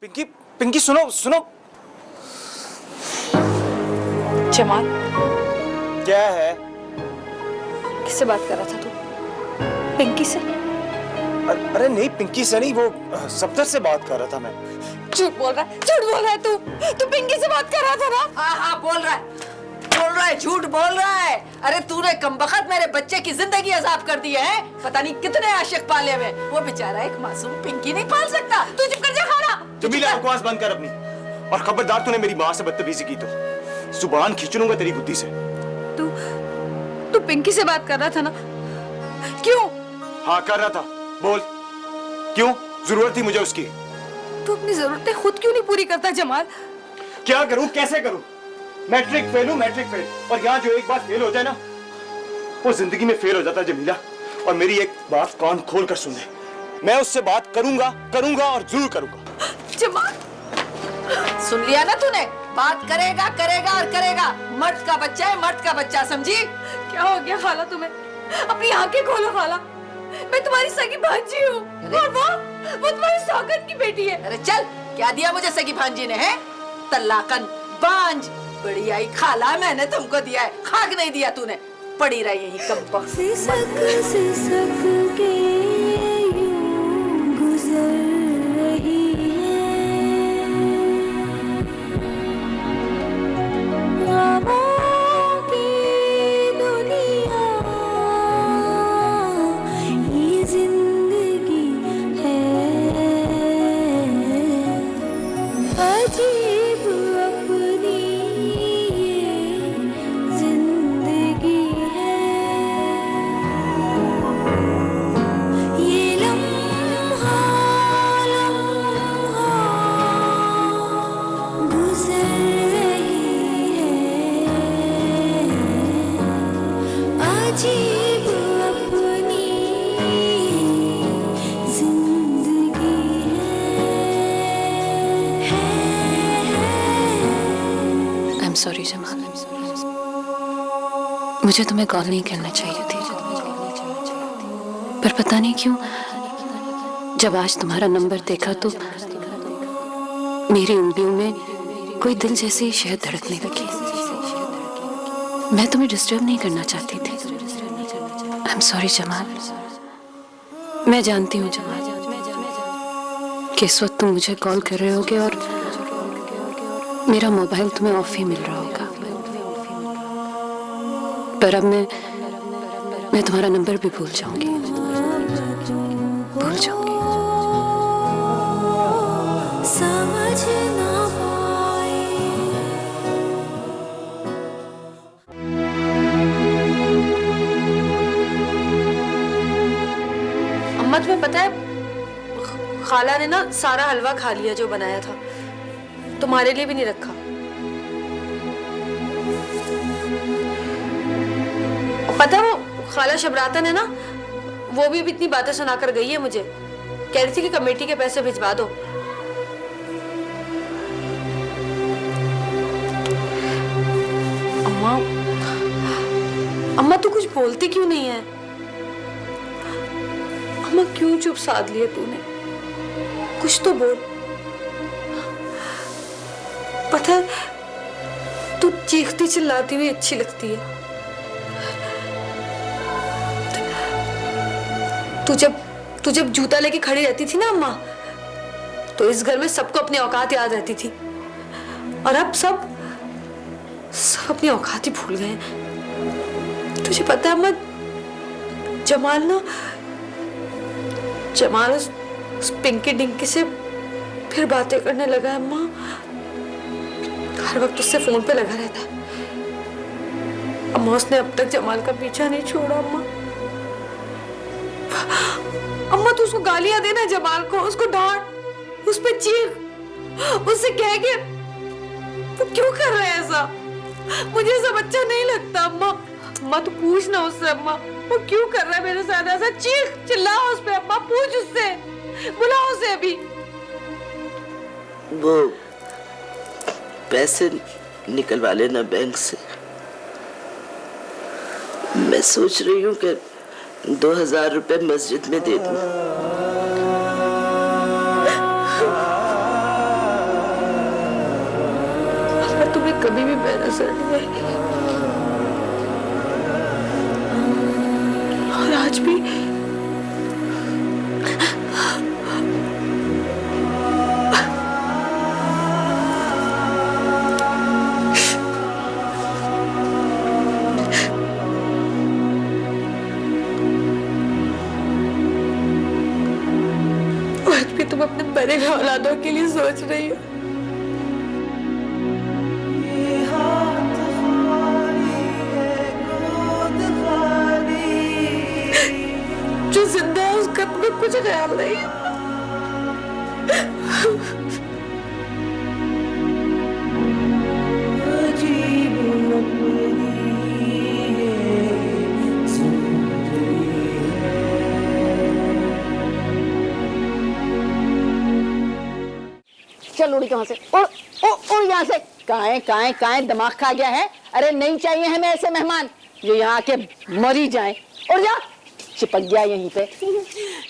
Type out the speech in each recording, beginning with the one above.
पिंकी पिंकी सुनो सुनो। जमाल, क्या है? किससे बात कर रहा था तू? पिंकी से? अरे नहीं, पिंकी से नहीं, वो सफदर से बात कर रहा था मैं। झूठ बोल रहा है, झूठ बोल रहा है तू। तू पिंकी से बात कर रहा था ना? हाँ हाँ बोल रहा है, झूठ बोल रहा है। अरे तूने कमबख्त मेरे बच्चे की जिंदगी अजाब कर दी है। पता नहीं कितने आशिक पाले हुए, वो बेचारा एक मासूम पिंकी नहीं पाल सकता। तू चुप कर जा खाना। जमीला बकवास बंद कर अपनी, और खबरदार तूने मेरी माँ से बदतमीजी की तो जुबान खींच लूंगा तेरी बुद्धि से। तू पिंकी से बात कर रहा था ना? क्यों? हाँ कर रहा था। बोल क्यों? जरूरत थी मुझे उसकी। तू अपनी जरूरतें खुद क्यों नहीं पूरी करता जमाल? क्या करूं, कैसे करूं? मैट्रिक फेल हूं, मैट्रिक फेल। और यहाँ जो एक बार फेल हो जाए ना, वो जिंदगी में फेल हो जाता है जमीला। और मेरी एक बात कान खोल कर सुन ले, मैं उससे बात करूंगा और जरूर करूंगा। जमाल, सुन लिया ना तूने? बात करेगा और करेगा। मर्द का बच्चा है, मर्द का बच्चा, समझी? क्या हो गया खाला तुम्हें? अपनी आंखें खोलो खाला। मैं तुम्हारी सगी भांजी हूँ और वो तुम्हारी सौगन की बेटी है। अरे चल, क्या दिया मुझे सगी भांजी ने? है तलाकन बांझ। बड़ी आई खाला, मैंने तुमको दिया है, खाक नहीं दिया तूने। पड़ी रही यही कम सिसक के यूं गुजर रही है, ख्वाबों की दुनिया, ये जिंदगी है अजीब अपनी, ये जिंदगी है, ये लम्हा लम्हा गुजर रही है, अजीब अपनी जिंदगी है। आई एम सॉरी जमाल, मुझे तुम्हें कॉल नहीं करना चाहिए थी, पर पता नहीं क्यों जब आज तुम्हारा नंबर देखा तो मेरी उंगलियों में कोई दिल जैसी शहद धड़कने लगी। मैं तुम्हें डिस्टर्ब नहीं करना चाहती थी। I am sorry Jamal. मैं जानती हूँ जमाल कि इस वक्त तुम मुझे कॉल कर रहे होगे और मेरा मोबाइल तुम्हें ऑफ ही मिल रहा होगा, पर अब मैं तुम्हारा नंबर भी भूल जाऊंगी। समझ ना पाए। अम्मा तुम्हें पता है, खाला ने ना सारा हलवा खा लिया जो बनाया था, तुम्हारे लिए भी नहीं रखा। पता है वो खाला शबरातन है ना, वो भी इतनी बातें सुनाकर गई है मुझे। कह रही थी कि कमेटी के पैसे भिजवा दो। अम्मा, अम्मा तू कुछ बोलती क्यों नहीं है? अम्मा क्यों चुप साध लिए तूने? कुछ तो बोल। पता है तू चीखती चिल्लाती हुई अच्छी लगती है। तू जब जूता लेके खड़ी रहती थी ना अम्मा, तो इस घर में सबको अपनी औकात याद रहती थी, और अब सब अपनी औकात ही भूल गए। तुझे पता है अम्मा, जमाल उस पिंकी डिंकी से फिर बातें करने लगा है अम्मा। हर वक्त उससे फोन पे लगा रहता है। अम्मा उसने अब तक जमाल का पीछा नहीं छोड़ा अम्मा। अम्मा तू उसको गालियां देना, जमाल को, उसको डांट, उस पे चीख, उससे कह के वो क्यों कर रहा है ऐसा? मुझे ऐसा बच्चा नहीं लगता अम्मा। अम्मा तू पूछ ना उससे अम्मा, वो क्यों कर रहा है मेरे साथ ऐसा? चीख चिल्ला उस पे अम्मा, पूछ उससे, बुलाओ उसे अभी। वो पैसे निकलवा लेना बैंक से। मैं सोच रही हूँ कि 2000 रुपए मस्जिद में दे दूँ। कभी भी बेनजर नहीं आएगी। और आज भी तुम अपने बड़े औलादों के लिए सोच रही हो। जो जिंदा है उसका तुम्हें कुछ ख्याल नहीं। चल उड़ यहाँ से, उड़ यहाँ से। काहे दिमाग खा गया है? अरे नहीं चाहिए हमें ऐसे मेहमान जो यहाँ आके मरी जाए। उड़ जा, चिपक गया यहीं पे।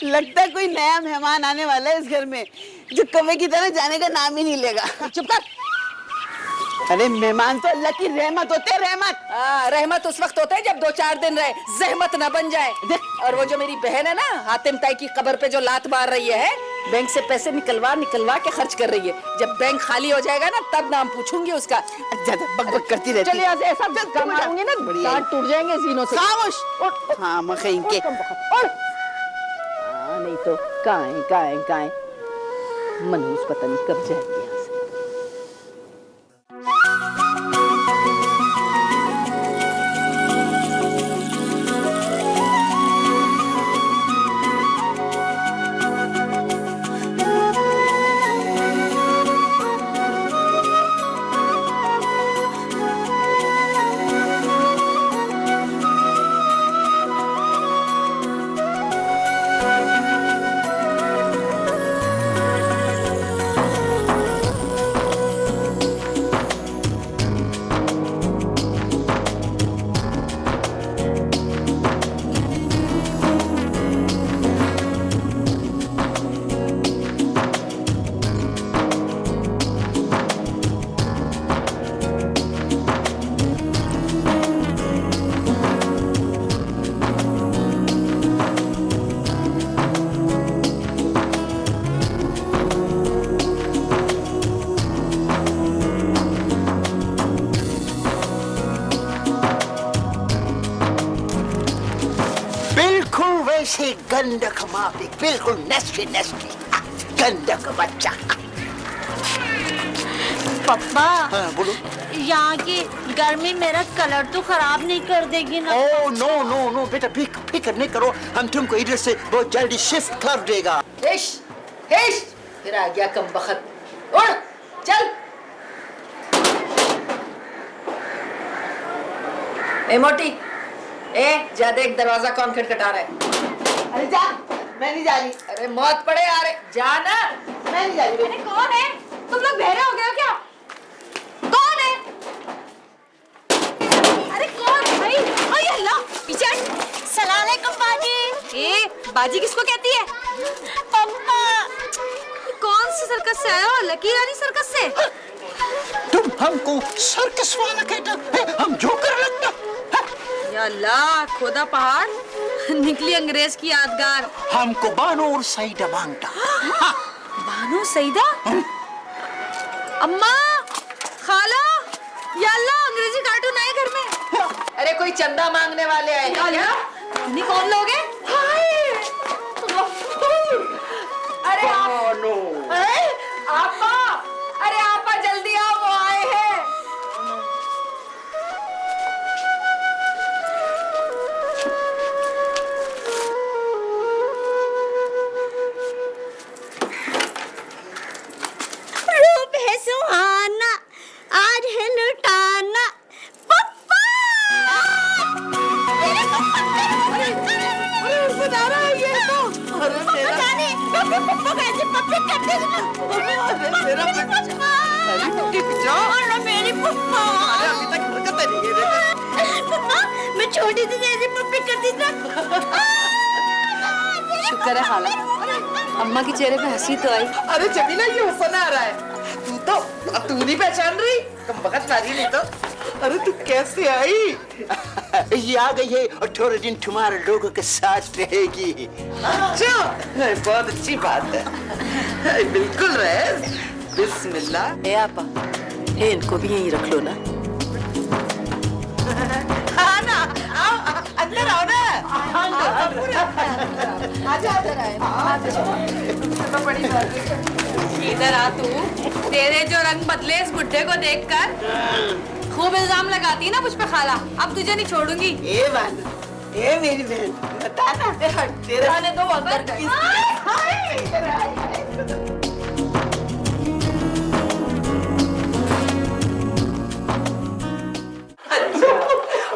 लगता है कोई नया मेहमान आने वाला है इस घर में, जो कौवे की तरह जाने का नाम ही नहीं लेगा। चुप कर। अरे मेहमान तो अल्लाह की रहमत होते हैं, रहमत। रहमत उस वक्त होता है जब 2-4 दिन रहे, जहमत ना बन जाए। और वो जो मेरी बहन है ना, हातिम ताई की कब्र पे जो लात मार रही है, बैंक से पैसे निकलवा के खर्च कर रही है। जब बैंक खाली हो जाएगा ना, तब नाम पूछूंगी उसका। ज्यादा बकबक करती रहती है। चल यहाँ से, ऐसा धक्का मारूंगी ना, दांत टूट जाएंगे जीनों से। खामोश। हाँ मखई के। नहीं तो काहे मनहूस पता नहीं कब जाएंगे यहाँ से। ऐसे गंडक माफिक, बिल्कुल नेस्टी गंडक बच्चा। पप्पा, हाँ बोलो। यहाँ की गर्मी मेरा कलर तो खराब नहीं कर देगी ना? ओह नो नो नो बेटा, फिक्र नहीं करो, हम तुमको इधर से बहुत जल्दी शिफ्ट कर देगा। हिश फिर आ गया कमबख्त। उड़ चल। ए मोटी, जा देख दरवाजा कौन खटखटा रहा है। अरे जा, मैं नहीं जा रही। अरे मौत पड़े आ रहे, जा ना। मैं नहीं जा रही। अरे कौन है? तुम लोग बहरे हो गए हो क्या? कौन है? अरे कौन है भाई? ओए अल्लाह, पीछे हट। सलाम अलैकुम बाजी। बाजी किसको कहती है? पप्पा, कौन सी सर्कस से आया हो? लकी रानी सर्कस से? तुम हमको सर्कस वाला कहते हो, हम जोकर लगता। या अल्लाह, खोदा पहाड़ निकली अंग्रेज की यादगार। हमको बानो और सईदा मांगता। बानो सईदा? अम्मा, खाला, या अल्लाह, अंग्रेजी कार्टून आए घर में। अरे कोई चंदा मांगने वाले आए हैं क्या? नहीं, कौन लोग हैं? अरे आपा, अरे आपा जल्दी आओ, वो आए हैं। रूप है सुहाना, आज है लुटाना। पप्पा, मेरे बता रहा है ये तो। अरे मेरा पप्पा कैसे पप्पे करते हैं? मेरा बच्चा। अरे बच्चा। अरे मेरी पप्पा। अरे अभी तक हरकत नहीं की रे। पप्पा, मैं छोटी सी जैसे पप्पे करती थी। शुक्र है खाला, अम्मा के चेहरे पे हंसी तो आई। अरे जमीला, ये हंसना आ रहा है। तू तो अब तू नहीं पहचान रही? कम बखत मारी नहीं तो। अरे तू कैसे आई? ये आ गई है और थोड़े दिन तुम्हारे लोगों के साथ रहेगी। अच्छा, बहुत अच्छी बात है। बिल्कुल रहे। बिस्मिल्लाह। ए आपा, ए इनको भी यहीं रख लो ना। हाँ ना, आओ अंदर आओ ना। आजा अंदर आए। बड़ी बात है। इधर आ तू। तेरे जो रंग बदले इस बुड्ढे को देखकर खूब इल्जाम लगाती है ना मुझ पे खाला। अब तुझे नहीं छोड़ूंगी। ए बानू, ए मेरी बहन, बता ना तेरे आने दो अंदर का।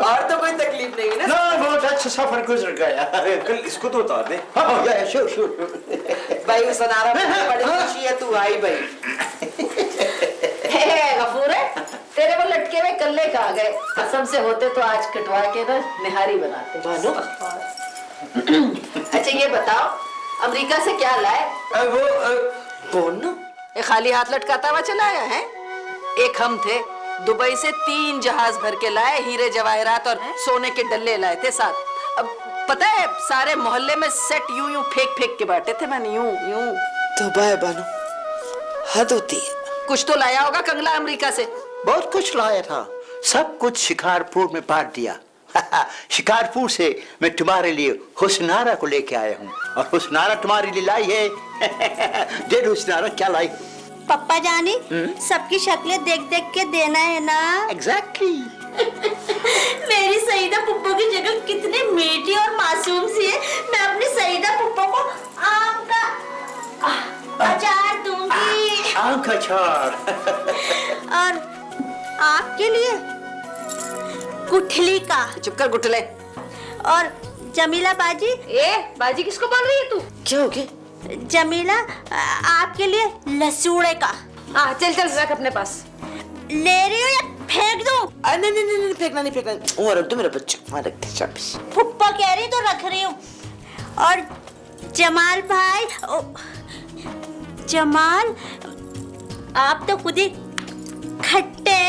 और तो कोई तकलीफ नहीं है ना? ना बहुत अच्छा सफर गुजर गया। अरे अंकल इसको तो उतार दे। हाँ, श्योर श्योर। भाई सनारा बड़ी खुशी है तू आई भाई। गफूर है, तेरे वो लटके हुए कल्ले कहाँ गए? कसम से होते तो आज कटवा के ना निहारी बनाते। बानू? अच्छा ये बताओ, अमेरिका से क्या लाए? वो कौन ना? ये खाली हाथ लटकाता हुआ चला आया है? एक हम थे, दुबई से 3 जहाज भर के लाए, हीरे जवाहरात और सोने के डल्ले लाए थे साथ। अब पता है सारे मोहल्ले में सेट यूं फेंक फेंक के बांटे थे मैंने, यूं। तो बाय बानू, हद होती है। कुछ तो लाया होगा कंगला अमेरिका से। बहुत कुछ लाया था, सब कुछ शिकारपुर में बांट दिया। शिकारपुर से मैं तुम्हारे लिए हुस्नारा को लेके आया हूँ और हुस्नारा तुम्हारे लिए लाई है। दे दो हुस्नारा, क्या लाई? पप्पा जानी सबकी शक्लें देख देख के देना है ना। एग्जैक्टली। मेरी सईदा पुप्पो की जगह कितनी मीठी और मासूम सी है। मैं अपनी सईदा पुप्पो को आम का अचार दूंगी। आम का अचार। और आपके लिए गुठली का। चुप कर गुठले। और जमीला बाजी। बाजी किसको बोल रही है तू? क्या हो गया? जमीला आपके लिए लसूड़े का। चल चल रख अपने पास। ले रही हो या फेंक दूं? नहीं नहीं नहीं फेंकना नहीं फेंकना। वो रख दो मेरा बच्चा, वहाँ रख दे शाबाश। फुप्पा कह रही तो रख रही हूँ। और जमाल भाई, जमाल आप तो खुद ही खट्टे,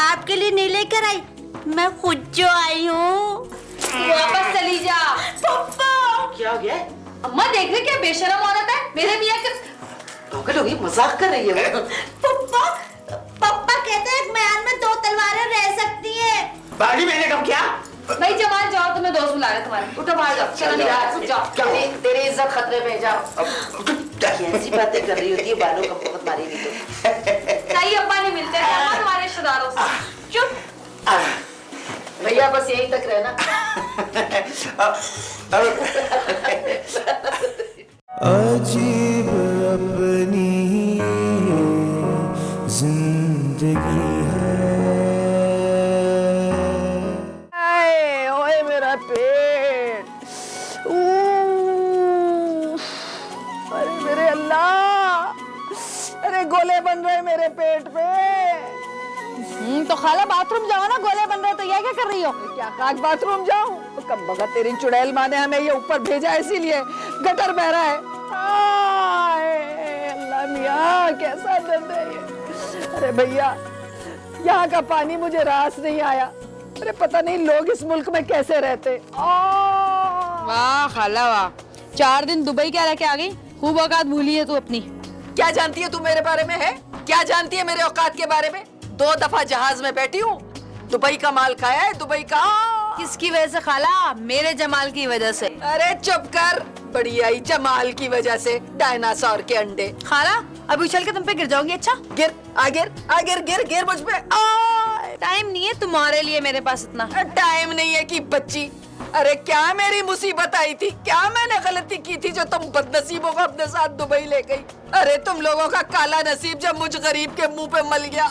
आपके लिए नहीं लेकर आई, मैं खुद जो आई हूँ। वापस चली जा। पप्पा क्या हो गया? अम्मा देख रही क्या बेशरम औरत है। मेरे मियाँ के पागल हो गई, मजाक कर रही है वो। पप्पा पप्पा कहते हैं एक म्यान में 2 तलवारें रह सकती हैं। बाड़ी मैंने कब क्या? भाई जमाल जाओ, तुम्हें दोस्त बुला रहे तुम्हारे। उठो बाहर जाओ। चलो नहीं रहा, जाओ। तेरी इज्जत खतरे में, जाओ। कैसी बातें कर रही होती है बानू, कब बहुत मारेगी तो। सही अब्बा नहीं मिलते हैं अम्मा तुम्हारे रिश्तेदारों से। चुप। भैया बस यहीं तक रहना। अजीब अपनी जिंदगी है। ओए मेरा पेट, अरे मेरे अल्लाह, अरे गोले बन रहे मेरे पेट पे। तो खाला बाथरूम जाओ ना, गोले बन रहे तो ये क्या कर रही हो? क्या काज बाथरूम जाऊं? कब बगत तेरी चुड़ैल माँ ने हमें ये ऊपर भेजा है, इसीलिए गटर बह रहा है। अल्लाह मियाँ, कैसा दर्द है ये। अरे भैया, यहाँ का पानी मुझे रास नहीं आया। अरे पता नहीं लोग इस मुल्क में कैसे रहते। वाह खाला वाह, 4 दिन दुबई क्या रह के आ गई। खूब औकात भूली है तू अपनी। क्या जानती है तू मेरे बारे में? है क्या जानती है मेरे औकात के बारे में? 2 दफा जहाज में बैठी हूँ, दुबई का माल खाया है, दुबई का। किसकी वजह से खाला? मेरे जमाल की वजह से। अरे चुप कर, बड़ी आई जमाल की वजह से। डायनासोर के अंडे। खाला अभी उछल के तुम पे गिर जाओगी। अच्छा गिर, आगिर गिर मुझ पे। टाइम नहीं है तुम्हारे लिए मेरे पास इतना। टाइम नहीं है कि बच्ची। अरे क्या मेरी मुसीबत आई थी? क्या मैंने गलती की थी जो तुम बदनसीबों को अपने साथ दुबई ले गई? अरे तुम लोगों का काला नसीब जब मुझ गरीब के मुंह पे मल गया।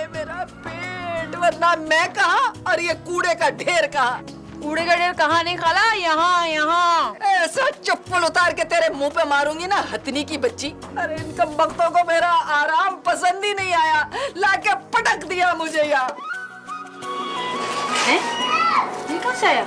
मेरा पेट, वरना मैं कहाँ और ये कूड़े का ढेर कहाँ? कूड़े का ढेर कहाँ नहीं खाला, यहाँ। ऐसा चप्पल उतार के तेरे मुंह पे मारूंगी ना, हथनी की बच्ची। अरे इन कमबख्तों को मेरा आराम पसंद ही नहीं आया, लाके पटक दिया मुझे यहाँ। ये कहाँ से आया?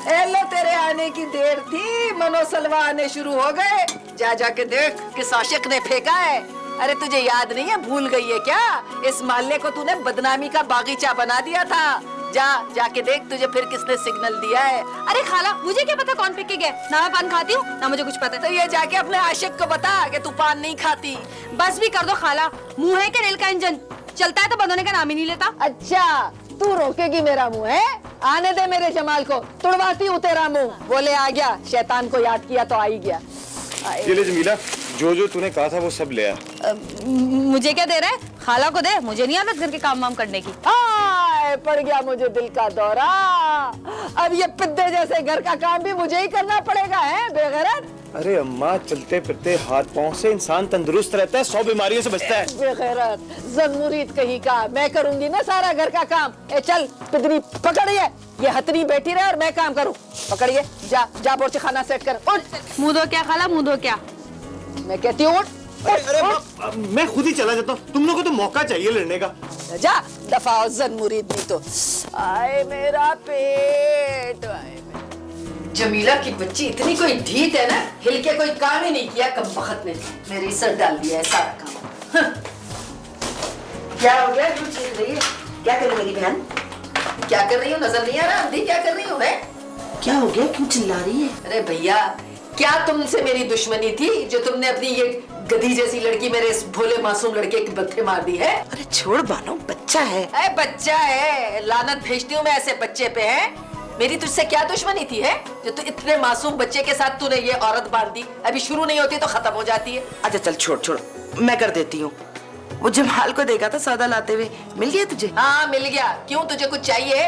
हेलो, तेरे आने की देर थी, मनोसलवा आने शुरू हो गए। जा जाके देख किस आशिक ने फेंका है। अरे तुझे याद नहीं है, भूल गई है क्या? इस मोहल्ले को तूने बदनामी का बागीचा बना दिया था। जाके देख तुझे फिर किसने सिग्नल दिया है। अरे खाला, मुझे क्या पता कौन फेंक के गया? ना मैं पान खाती हूँ ना मुझे कुछ पता। तो ये जाके अपने आशिक को बता कि तू पान नहीं खाती। बस भी कर दो खाला, मुंह है कि रेल का इंजन, चलता है तो बंद होने का नाम ही नहीं लेता। अच्छा, तू रोकेगी मेरा मुंह है? आने दे मेरे जमाल को, तुड़वाती हूँ तेरा मुंह। बोले आ गया, शैतान को याद किया तो आ ही गया। ये ले जमीला, जो तूने कहा था वो सब ले आ। मुझे क्या दे रहा है? खाला को दे, मुझे नहीं आदत घर के काम वाम करने की। पड़ गया मुझे दिल का दौरा। अब ये पिद्दे जैसे घर का काम भी मुझे ही करना पड़ेगा है बेगैरत। अरे अम्मा, चलते फिरते हाथ पांव से इंसान तंदुरुस्त रहता है, 100 बीमारियों से बचता है। बेगैरत ज़न्मुरीद कहीं का, मैं करूंगी ना सारा घर का काम। ए चल पिदरी पकड़िए, ये हथनी बैठी रहे और मैं काम करूं। पकड़िए, जा बोर्ची खाना सेट कर। उठ। मुंह धो क्या खाला, मुंह धो क्या? मैं कहती हूँ उठ। अरे मैं खुद ही चला जाता हूँ, तुम लोगों को तो मौका चाहिए लड़ने का। जा दफा हो ज़न्मुरीद नहीं तो। आए मेरा पेट, आए जमीला की बच्ची इतनी कोई ढीठ है ना, हिल के कोई काम ही नहीं किया। कमबख्त ने मेरी सर डाल दिया है सारा काम। क्या हो गया, क्यों चीख रही है? क्या कर रही मेरी बहन? क्या कर रही हो, नजर नहीं आ रहा? अंधी क्या कर रही हो? मैं क्या हो गया, क्यों चिल्ला रही है? अरे भैया, क्या तुमसे मेरी दुश्मनी थी जो तुमने अपनी ये गधी जैसी लड़की मेरे इस भोले मासूम लड़के की बत्थे मार दी है? अरे छोड़ बानो, बच्चा है। अरे बच्चा है, लानत भेजती हूँ मैं ऐसे बच्चे पे। है मेरी तुझसे क्या दुश्मनी थी है जो तू इतने मासूम बच्चे के साथ तूने ये औरत बांध दी? अभी शुरू नहीं होती तो खत्म हो जाती है। अच्छा चल छोड़, मैं कर देती हूँ। वो जमाल को देखा था सौदा लाते हुए, मिल गया तुझे? हाँ मिल गया। क्यों, तुझे कुछ चाहिए?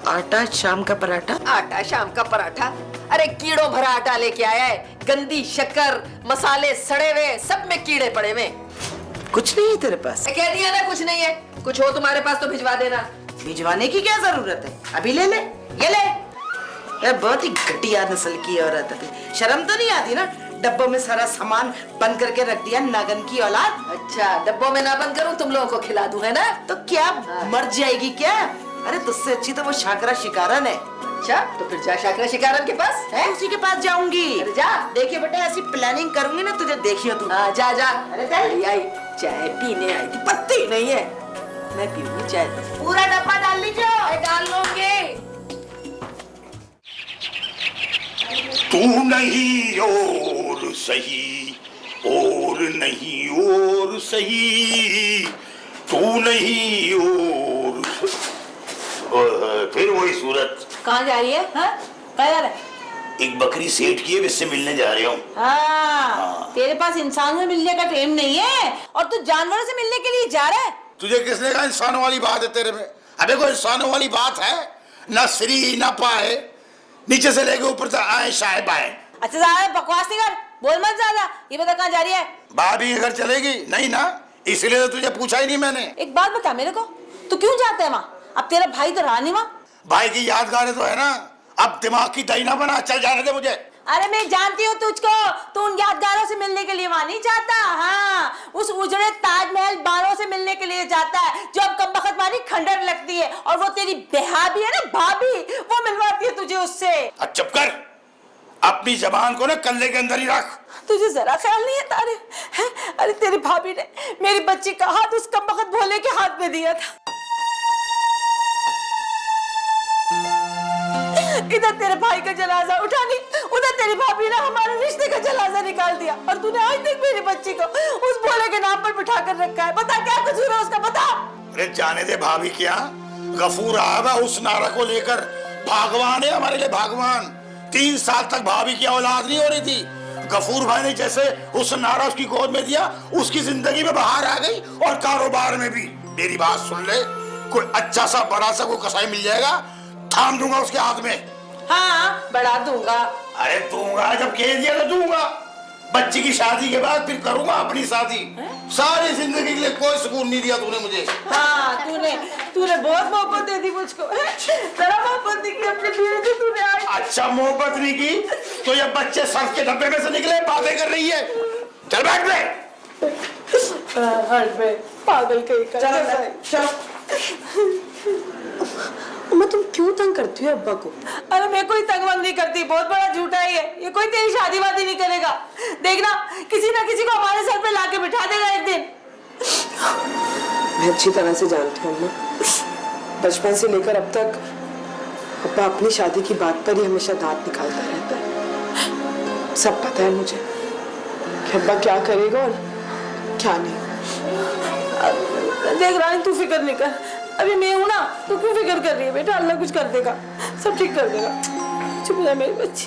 आटा शाम का पराठा। आटा शाम का पराठा? अरे कीड़ों भरा आटा लेके आया है, गंदी शक्कर, मसाले सड़े हुए, सब में कीड़े पड़े हुए। कुछ नहीं है तेरे पास? कह दिया ना कुछ नहीं है। कुछ हो तुम्हारे पास तो भिजवा देना। भिजवाने की क्या जरूरत है, अभी ले ले, ये ले। ये बहुत ही घटिया नस्ल की औरत है, शर्म तो नहीं आती ना? डब्बों में सारा सामान बंद करके रख दिया, नागन की औलाद। अच्छा, डब्बों में ना बंद करूं, तुम लोगों को खिला दूं, है ना? तो क्या मर जाएगी क्या? अरे तुझसे अच्छी तो वो शाकरा शिकारन है। अच्छा, तो फिर जा शाकरा शिकारन के पास है? उसी के पास जाऊंगी। अरे जा। देखिए बेटा, ऐसी प्लानिंग करूंगी ना, तुझे देखियो तू। हाँ जा। अरे चल। आई चाय पीने आई थी, पत्ती नहीं है। मैं पीऊंगी चाय तो। पूरा डब्बा डाल लीजिए। डाल लूंगी। तू नहीं और सही, और नहीं और सही, तू नहीं और फिर वही सूरत। कहाँ जा रही है? हाँ? कहाँ जा रहा है? एक बकरी सेठ की है, इससे मिलने जा रहा हूँ। हाँ, तेरे पास इंसानों से मिलने का टाइम नहीं है और तू जानवरों से मिलने के लिए जा रहा है। तुझे किसने कहा इंसानों वाली बात है तेरे में? अबे कोई इंसानों वाली बात है? ना श्री ना पाए, नीचे से लेके ऊपर तक आए शाये बाए। अच्छा ज्यादा बकवास नहीं कर, बोल मत ज्यादा। ये बता कहाँ जा रही है? भाभी के घर चलेगी? नहीं ना, इसलिए तो तुझे पूछा ही नहीं मैंने। एक बात बता मेरे को, तू क्यों जाता है वहाँ? अब तेरा भाई तो रहा नहीं वहाँ। भाई की यादगारें तो है ना, अब दिमाग की दही ना बना, चल जाने दे मुझे। अरे मैं जानती हूँ तुझको, तू उन यादगारों से मिलने के लिए वहाँ नहीं जाता। हाँ, उस उजड़े ताजमहल बालों से मिलने के लिए जाता है जो अब कमबख्त वाली खंडर लगती है, और वो तेरी भाभी है ना, भाभी, वो मिलवाती है तुझे उससे। चुप कर, अपनी जबान को ना कल्ले के अंदर ही रख। तुझे जरा ख्याल नहीं है तारे? अरे तेरी भाभी ने मेरी बच्ची का हाथ उस कमबख्त भोले के हाथ में दिया था। इधर तेरे भाई का जनाजा उठा नहीं, उधर तेरी भाभी ने हमारे रिश्ते का जनाजा निकाल दिया, और तूने आज तक मेरी बच्ची को उस भोले के नाम पर बिठा कर रखा है। बता क्या कसूर है उसका, बता। अरे जाने दे भाभी, क्या गफूर आगा उस नारा को लेकर, भगवान है हमारे लिए, भगवान। 3 साल तक भाभी की औलाद नहीं हो रही थी, गफूर भाई ने जैसे उस नारा उसकी गोद में दिया, उसकी जिंदगी में बाहर आ गई, और कारोबार में भी। मेरी बात सुन ले, कोई अच्छा सा बड़ा सा कोई कसाई मिल जाएगा, थाम दूंगा उसके हाथ में। हाँ, बढ़ा दूंगा। अरे दूंगा, जब कह दिया तो दूंगा। बच्ची की शादी के बाद फिर करूंगा अपनी शादी। सारी जिंदगी के लिए कोई सुकून नहीं दिया तूने मुझे। हाँ, तूने बहुत मोहब्बत दे दी मुझको। जरा मोहब्बत नहीं की अपने बीवी से तूने आज। अच्छा मोहब्बत नहीं की तो ये बच्चे सर्फ के डब्बे में से निकले, बातें कर रही है। चल बैठ बे। हट बे, पागल कहीं का। चलो। अम्मा तुम क्यों तंग करती हो अब्बा को? अरे मैं कोई तंगवंग नहीं करती, बहुत बड़ा झूठा है ये कोई तेरी शादी वादी नहीं करेगा। देखना किसी ना किसी को हमारे सर पे लाके बिठा देगा एक दिन। मैं अच्छी तरह से जानती हूँ अम्मा, बचपन से लेकर अब तक अब्बा अपनी शादी की बात पर ही हमेशा दांत निकालता रहता है। सब पता है मुझे कि अब्बा क्या करेगा और क्या नहीं। देख रानी तू फिक्र नहीं कर, अभी मैं हूं ना, तू क्यों फिक्र कर रही है बेटा? अल्लाह कुछ कर देगा, सब ठीक कर देगा। चुप जा मेरी बच्ची।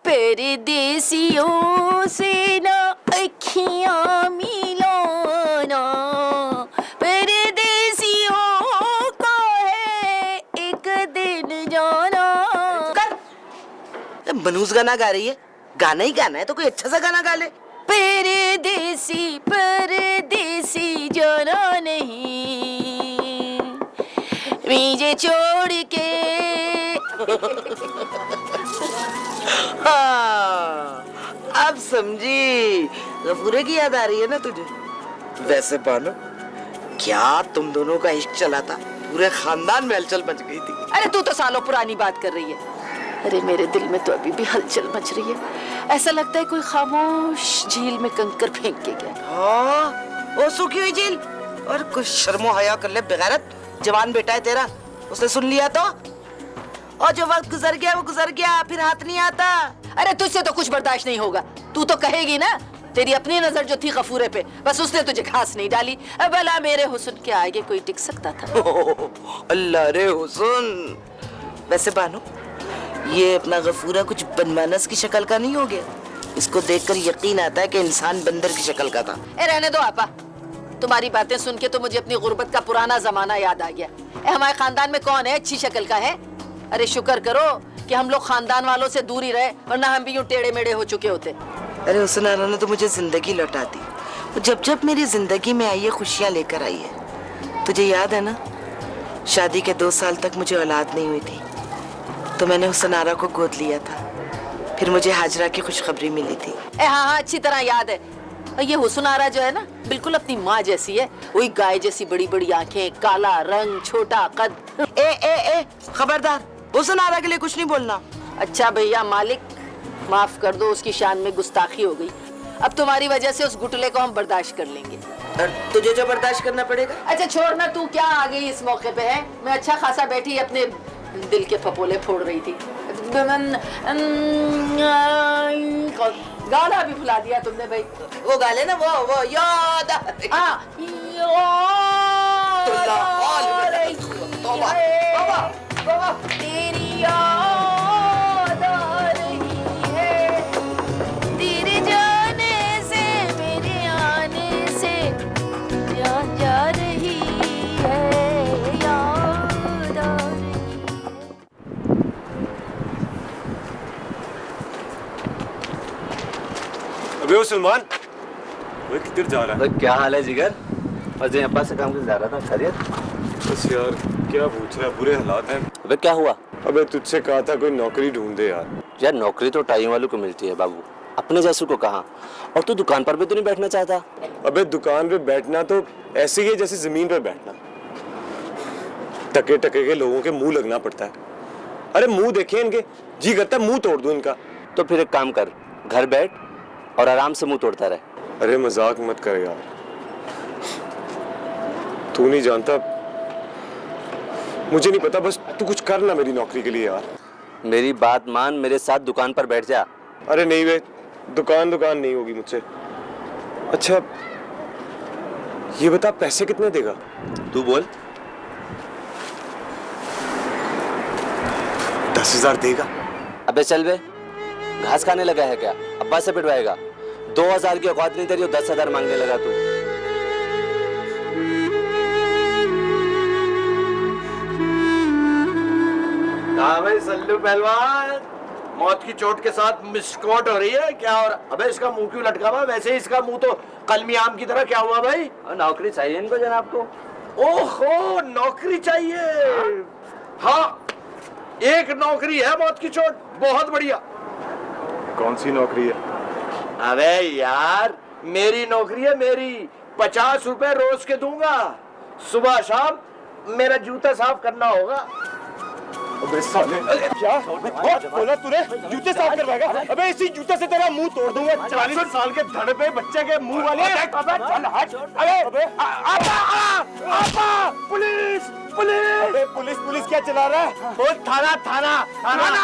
परदेसियों से ना अखियां मिलाना, परदेसियों को है एक दिन जाना। कर मनूस गाना गा रही है, गाना ही गाना है तो कोई अच्छा सा गाना गा ले। परदेसी परदेसी जाना नहीं मुझे छोड़ के। हाँ, अब समझी, गफूरे की याद आ रही है ना तुझे? वैसे बानो, क्या तुम दोनों का इश्क चला था, पूरे खानदान में हलचल मच गई थी। अरे तू तो सालों पुरानी बात कर रही है। अरे मेरे दिल में तो अभी भी हलचल मच रही है, ऐसा लगता है कोई खामोश झील में कंकर फेंक के गया। हाँ, वो सूखी हुई झील। और कुछ शर्मो हया कर ले बेगैरत, जवान बेटा है तेरा, उसने सुन लिया तो? और जो वक्त गुजर गया वो गुजर गया, फिर हाथ नहीं आता। अरे तुझसे तो कुछ बर्दाश्त नहीं होगा, तू तो कहेगी ना। तेरी अपनी नजर जो थी गफूरे पे, बस उसने तुझे घास नहीं डाली। अब भला मेरे हुस्न के आगे कोई टिक सकता था? अल्लाह रे हुस्न। वैसे बानो, ये अपना गफूरा कुछ बनमानस की शक्ल का नहीं हो गया? इसको देखकर यकीन आता है कि इंसान बंदर की शक्ल का था। ए रहने दो आपा, तुम्हारी बातें सुन के तो मुझे अपनी गुर्बत का पुराना जमाना याद आ गया। हमारे खानदान में कौन है अच्छी शक्ल का है? अरे शुक्र करो कि हम लोग खानदान वालों से दूर ही रहे, वरना हम भी यूं टेढ़े मेढ़े हो चुके होते। अरे हुस्न आरा ने तो मुझे जिंदगी लौटा दी। वो जब जब मेरी जिंदगी में आई है, खुशियां लेकर आई है। तुझे याद है ना, शादी के 2 साल तक मुझे औलाद नहीं हुई थी, तो मैंने हुस्न आरा को गोद लिया था। फिर मुझे हाजरा की खुशखबरी मिली थी। हाँ हाँ अच्छी तरह याद है। और ये हुस्न आरा जो है ना, बिल्कुल अपनी माँ जैसी है, वही गाय जैसी बड़ी बड़ी आंखें, काला रंग, छोटा कद। ए ए ए खबरदार, हुस्न आरा के लिए कुछ नहीं बोलना। अच्छा भैया मालिक, माफ कर दो, उसकी शान में गुस्ताखी हो गई। अब तुम्हारी वजह से उस गुटले को हम बर्दाश्त कर लेंगे। और तुझे जो बर्दाश्त करना पड़ेगा। अच्छा छोड़ना, तू क्या आ गई इस मौके पे है? मैं अच्छा खासा बैठी अपने दिल के फपोले फोड़ रही थी। गाना भी भुला दिया तुमने भाई। वो गा ले ना, वो याद तेरी याद आ रही है, तेरे जाने से मेरे आने से जान जा रही है, याद आ रही है। अबे ओ सलमान, वो किधर जा रहा है? तो क्या हाल है जिगर? और जय अब्बा से काम कर जा रहा था, खैरियत? बस यार क्या पूछ रहा है, बुरे हालात हैं। अबे क्या हुआ? अबे तुझसे कहा था कोई नौकरी ढूंढ दे यार। यार नौकरी तो टाइम वालों को मिलती है बाबू, अपने जैसों को कहाँ। और तू दुकान पर भी तो नहीं बैठना चाहता? अबे दुकान पे बैठना तो ऐसे ही है जैसे जमीन पे बैठना, टके टके के लोगों के मुंह लगना पड़ता है। अरे मुंह देखे इनके, जी करता है मुंह तोड़ दूं इनका। तो फिर एक काम कर, घर बैठ और आराम से मुंह तोड़ता रहे। अरे मजाक मत कर यार, तू नहीं जानता, मुझे नहीं पता, बस तू कुछ कर ना मेरी नौकरी के लिए यार। मेरी बात मान, मेरे साथ दुकान पर बैठ जा। अरे नहीं वे, दुकान नहीं होगी मुझसे। अच्छा ये बता पैसे कितने देगा? तू बोल। 10,000 देगा? अबे चल बे, घास खाने लगा है क्या? अब्बा से पिटवाएगा? 2,000 की औकात नहीं तेरी, 10,000 मांगने लगा तू। भाई सल्लू पहलवान, मौत की चोट के साथ मिसकोट हो रही है क्या? और अबे इसका मुंह क्यों लटका हुआ? वैसे ही इसका मुंह तो कलमी आम की तरह। क्या हुआ भाई? नौकरी चाहिए इनको जनाब को। ओहो नौकरी चाहिए? हाँ एक नौकरी है मौत की चोट, बहुत बढ़िया। कौन सी नौकरी है? अबे यार मेरी नौकरी है, मेरी। 50 रुपए रोज के दूंगा, सुबह शाम मेरा जूता साफ करना होगा। अबे साले, क्या बोला तूने? जूते साफ करवाएगा? अबे इसी जूते से तेरा मुंह तोड़ दूंगा। 40 साल के धड़ पे बच्चे के मुंह वाले। अबे चल हट। अबे आपा पुलिस पुलिस। अबे पुलिस पुलिस क्या चला रहा है? वो थाना थाना थाना।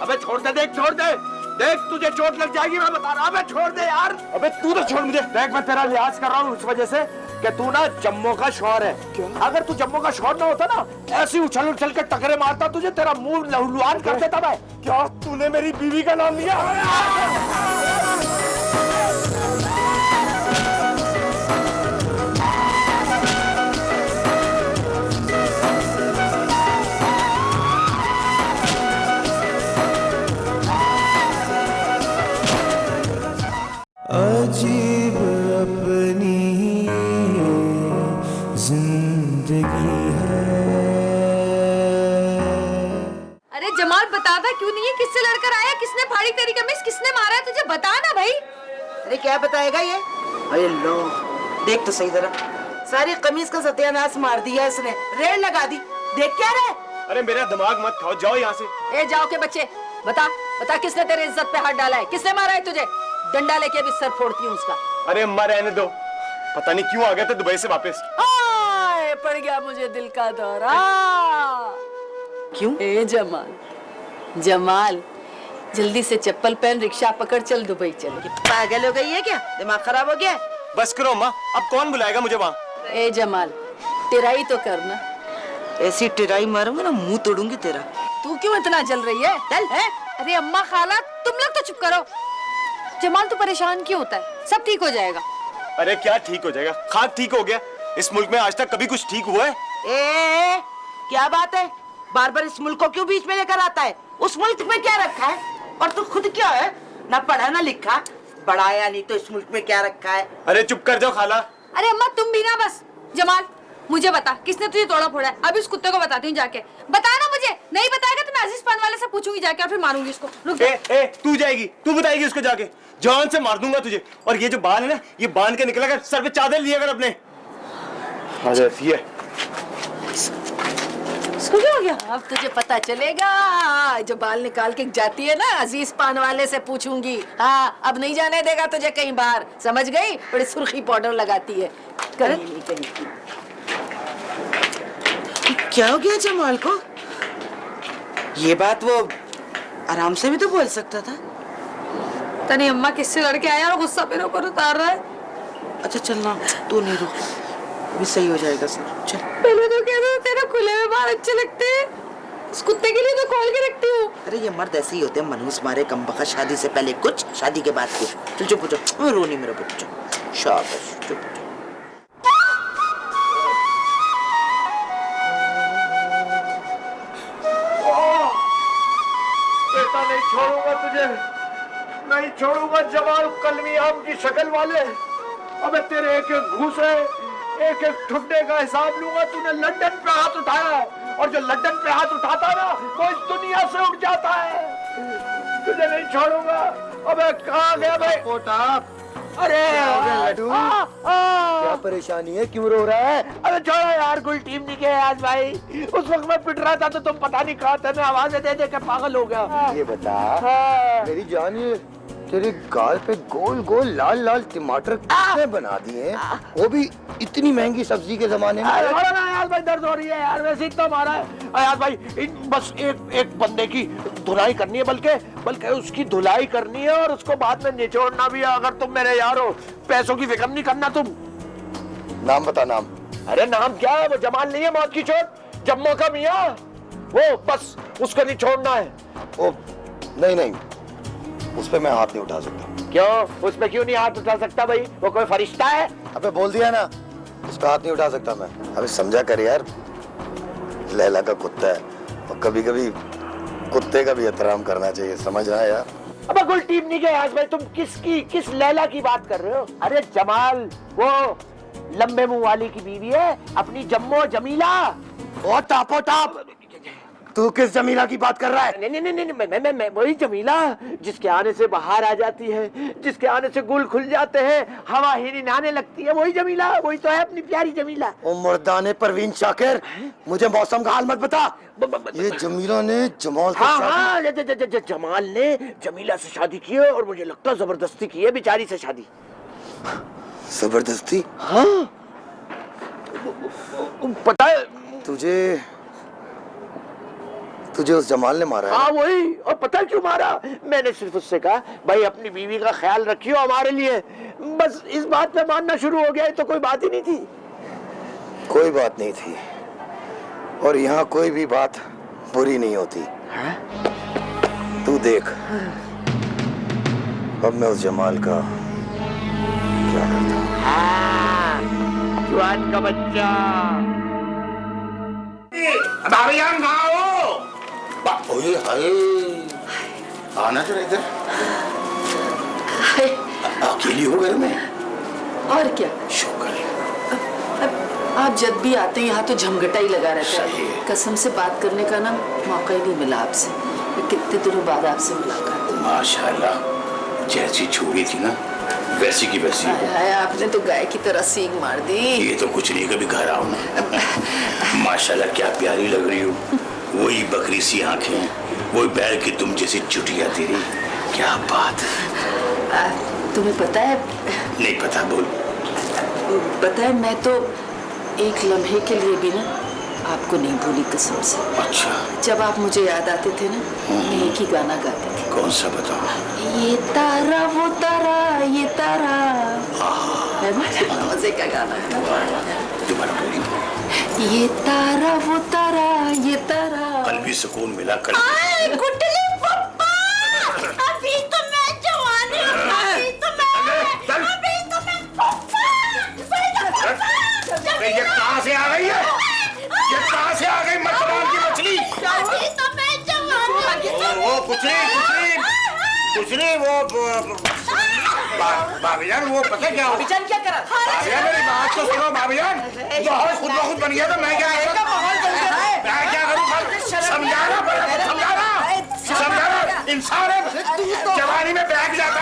अबे छोड़ दे, देख छोड़ दे, देख तुझे चोट लग जाएगी, मैं बता रहा हूं। अबे छोड़ दे यार। अबे तू तो छोड़ मुझे। देख मैं तेरा लिहाज कर रहा हूँ उस वजह से कि तू ना जम्मू का शौहर है। क्यों? अगर तू जम्मू का शौहर ना होता ना, ऐसी उछल उछल के टकरे मारता तुझे, तेरा मुंह लहूलुहान कर देता मैं। क्या तूने मेरी बीवी का नाम लिया? अजीब अपनी जिंदगी है। अरे जमाल बताता क्यों नहीं है? किससे लड़कर आया? किसने फाड़ी तेरी कमीज? किसने मारा है तुझे? बता ना भाई। अरे क्या बताएगा ये? अरे लो, देख तो सही जरा, सारी कमीज का सत्यानाश मार दिया इसने, रेड़ लगा दी। देख क्या रहे? अरे मेरा दिमाग मत खाओ, जाओ यहाँ से। ए जाओ के बच्चे, बता बता किसने तेरे इज्जत पे हाथ डाला है? किसने मारा है तुझे? डंडा लेके भी सर फोड़ती हूँ उसका। अरे अम्मा रहने दो, पता नहीं क्यों आ गए थे दुबई से वापस। आए, पड़ गया मुझे दिल का दौरा। क्यों? ए जमाल, जमाल जल्दी से चप्पल पहन, रिक्शा पकड़, चल दुबई चल। पागल हो गई है क्या? दिमाग खराब हो गया? बस करो अम्मा, अब कौन बुलाएगा मुझे वहाँ? ए जमाल, टिराई तो करना। ऐसी टिराई मारूंगा ना, मुंह तोड़ूंगी तेरा। तू क्यों इतना जल रही है? चल है? अरे अम्मा खाला तुम लोग तो चुप करो। जमाल तू परेशान क्यों होता है? सब ठीक हो जाएगा। अरे क्या ठीक हो जाएगा? खाक ठीक हो गया। इस मुल्क में आज तक कभी कुछ ठीक हुआ है? ए, क्या बात है? बार बार इस मुल्क को क्यों बीच में लेकर आता है? उस मुल्क में क्या रखा है? और तू खुद क्या है? ना पढ़ा ना लिखा, पढ़ाया नहीं तो इस मुल्क में क्या रखा है? अरे चुप कर जाओ खाला। अरे अम्मा तुम भी ना बस। जमाल मुझे बता, किसने तुझे तोड़ा फोड़ा है? अभी उस कुत्ते को बताती हूँ जाके। बता ना मुझे। नहीं बताएगा तो मैं अजीज पान वाले से पूछूंगी जाके और फिर मारूंगी इसको। रुक जा। ए, तू जाएगी, तू बताएगी उसको जाके। जान से मार दूंगा तुझे। और ये जो बाल है ना, ये बांध के निकला कर, सर पे चादर लिया कर अपने। ये इसको क्या हो गया? अब तुझे पता चलेगा। जो बाल निकाल के जाती है ना, अजीज पान वाले से पूछूंगी। हाँ, अब नहीं जाने देगा तुझे कहीं बाहर, समझ गई? बड़ी सुर्खी पाउडर लगाती है। कहीं क्या हो गया जमाल को? ये बात वो आराम से भी तो बोल सकता था। तनी अम्मा किससे लड़के आया और गुस्सा मेरे ऊपर उतार रहा है। अच्छा चल ना, तू नहीं रो, अभी सही हो जाएगा सब। चल। पहले तो कहते तेरे खुले में बाल अच्छे लगते हैं, उस कुत्ते के लिए तो खोल के रखती हूँ। अरे ये मर्द ऐसे ही होते हैं, मनहूस मारे कमबख्त। शादी से पहले कुछ, शादी के बाद कुछ। चल चुप हो जाओ, रो नहीं मेरा बच्चा। शाबाश, चुप हो जाओ। बेटा नहीं छोड़ूंगा तुझे, नहीं छोड़ूंगा जमाल कलमी आम की शक्ल वाले। अबे तेरे एक एक घूसे, एक एक ठुड्डे का हिसाब लूंगा। तूने लंदन पे हाथ उठाया, और जो लंदन पे हाथ उठाता है ना, वो इस दुनिया से उठ जाता है। तुझे नहीं छोड़ूंगा। अबे कहाँ गया भाई? पोटा। अरे क्या परेशानी है? क्यों रो रहा है? अरे छोड़ो यार, कोई टीम नहीं गया आज भाई। उस वक्त मैं पिट रहा था तो तुम पता नहीं कहाँ थे, मैं आवाजें दे दे के पागल हो गया। ये बता मेरी जान, ये तेरे गाल पे गोल गोल लाल लाल टमाटर किसने बना दिए हैं? वो भी इतनी महंगी सब्जी के जमाने में। छोड़ो ना यार भाई, दर्द हो रही है यार, वैसे इतना मारा है यार भाई। बस एक बंदे की धुलाई करनी है, बल्कि उसकी धुलाई करनी है, और उसको बाद में निचोड़ना भी है। अगर तुम मेरे यार हो, पैसों की फिक्र नहीं करना तुम। नाम बता, नाम। अरे नाम क्या है? वो जमाल नहीं है मौत की चोट, जम्मू का मियाँ, वो बस उसको नहीं छोड़ना है। ओ नहीं, उस पे मैं हाथ नहीं उठा सकता। क्यों? उस पे क्यों नहीं हाथ उठा सकता भाई? वो कोई फरिश्ता है? अबे बोल दिया ना, उस पे हाथ नहीं उठा सकता मैं। अबे समझा कर यार, लैला का कुत्ता है, और कभी कभी कुत्ते का भी एहतराम करना चाहिए, समझ रहा है यार? अब कोई टीम नहीं गया आज भाई। तुम किस लैला की बात कर रहे हो? अरे जमाल, वो लंबे मुंह वाली की बीवी है, अपनी जम्मो जमीला। ओ टापो टाप, तू किस जमीला की बात कर रहा है? नहीं नहीं नहीं नहीं, मैं वही जमीला जिसके आने से बाहर आ जाती है, जिसके आने से गुल खुल जाते हैं, हवा हिरी नहाने लगती है, वही जमीला, वही तो है अपनी प्यारी जमीला। ओ मुर्दाने परवीन शाकिर, मुझे मौसम का हाल मत बता। ये जमीला ने जमाल से हाँ, जमाल ने जमीला से शादी की है और मुझे लगता है जबरदस्ती की है बेचारी से शादी। जबरदस्ती? हाँ, पता है तुझे उस जमाल ने मारा है? हाँ वही, और पता है क्यों मारा? मैंने सिर्फ उससे कहा भाई अपनी बीवी का ख्याल रखियो हमारे लिए, बस इस बात पे मानना शुरू हो गया, तो कोई बात ही नहीं थी। कोई बात नहीं थी, और यहाँ कोई भी बात बुरी नहीं होती। तू देख अब मैं उस जमाल का क्या करता हूँ। जवान का बच्चा। भाभी जान कहाँ हो? ओए हाय, आना जरा इधर। अकेली हो घर में? और क्या, शुक्र। आप जब भी आते हैं यहाँ तो झमघटा ही लगा रहता सही है। है। कसम से बात करने का ना मौका ही नहीं मिला आपसे। कितने दिनों बाद आपसे मुलाकात हुई। माशाल्लाह, जैसी छुड़ी थी ना वैसी की वैसी हो। हाय, आपने तो गाय की तरह सींग मार दी। ये तो कुछ नहीं, कभी घर आओ ना। माशाल्लाह क्या प्यारी लग रही हो, वही बकरी सी आंखें, वही बैल की तुम जैसी चुटिया तेरी, क्या बात है। तुम्हें पता है? नहीं पता, बोल। पता है, मैं तो एक लम्हे के लिए भी ना आपको नहीं भूली, कसम से। अच्छा। जब आप मुझे याद आते थे ना, मैं एक ही गाना गाती थी। कौन सा बताओ? ये तारा वो तारा ये तारा, है ना? मजे का गाना है ना? दोबारा बोली। ये तारा वो तारा ये तारा। कल भी सुकून मिला, कल गुटली पप्पा, अभी तो मैं जवान हूँ, अभी तो मैं पप्पा। ये कहाँ से आ गई है? ये कहाँ से आ गई मतदान की मछली? अभी तो मैं जवान हूँ। वो कुछ नहीं, वो भाभीजान, वो पता क्या हो? भाभीजान क्या करा? भाभीजान मेरी बात तो सुनो, भाभीजान माहौल खुद ब खुद बन गया, तो मैं क्या करूं? मैं क्या करूं? समझाना, इंसान है, जवानी में बैठ जाता